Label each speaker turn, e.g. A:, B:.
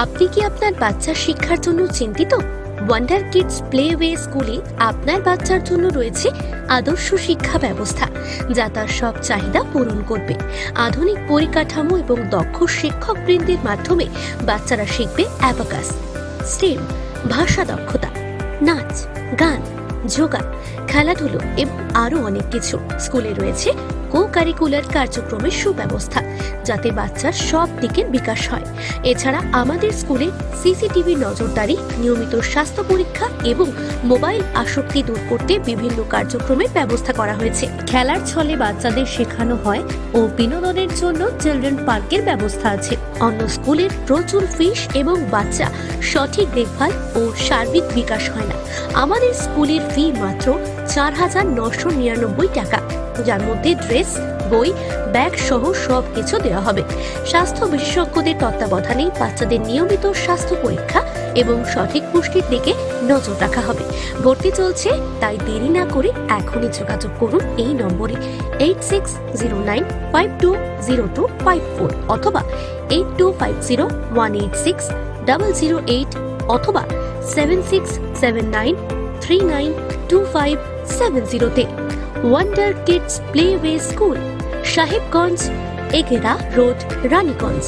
A: আপনি কি আপনার বাচ্চার শিক্ষার জন্য চিন্তিত? ওয়ান্ডার কিডস প্লেওয়ে স্কুলে আপনার বাচ্চার জন্য রয়েছে আদর্শ শিক্ষা ব্যবস্থা, যা তার সব চাহিদা পূরণ করবে। আধুনিক পরিকাঠামো এবং দক্ষ শিক্ষকবৃন্দের মাধ্যমে বাচ্চারা শিখবে অ্যাবাকাস, স্টেম, ভাষা দক্ষতা, নাচ, গান, যোগা, খেলাধুলো এবং আরো অনেক কিছু। স্কুলে রয়েছে কো কারিকুলার কার্যক্রমের সুব্যবস্থা, যাতে বাচ্চার সব দিকের বিকাশ হয়। এছাড়া আমাদের স্কুলে সিসিটিভি নজরদারি, নিয়মিত স্বাস্থ্য পরীক্ষা এবং মোবাইল আসক্তি দূর করতে বিভিন্ন কার্যক্রমের ব্যবস্থা করা হয়েছে। খেলার ছলে বাচ্চাদের শেখানো হয় ও বিনোদনের জন্য চিলড্রেন পার্কের ব্যবস্থা আছে। অন্য স্কুলের প্রচুর ফিস এবং বাচ্চা সঠিক দেখভাল ও সার্বিক বিকাশ হয় না। আমাদের স্কুলের ফি মাত্র 4,999 টাকা, যার মধ্যে ড্রেস, বই, ব্যাগ সহ সবকিছু দেওয়া হবে। স্বাস্থ্য বিশেষজ্ঞদের তত্ত্বাবধানে বাচ্চাদের নিয়মিত স্বাস্থ্য পরীক্ষা এবং সঠিক পুষ্টির দিকে নজর রাখা হবে। ভর্তি চলছে, তাই দেরি না করে এখনই যোগাযোগ করুন এই নম্বরে 8609520254 অথবা 8250186008 অথবা 7679392570 wonder kids playway school, Sahebganj, Egara road, Raniganj.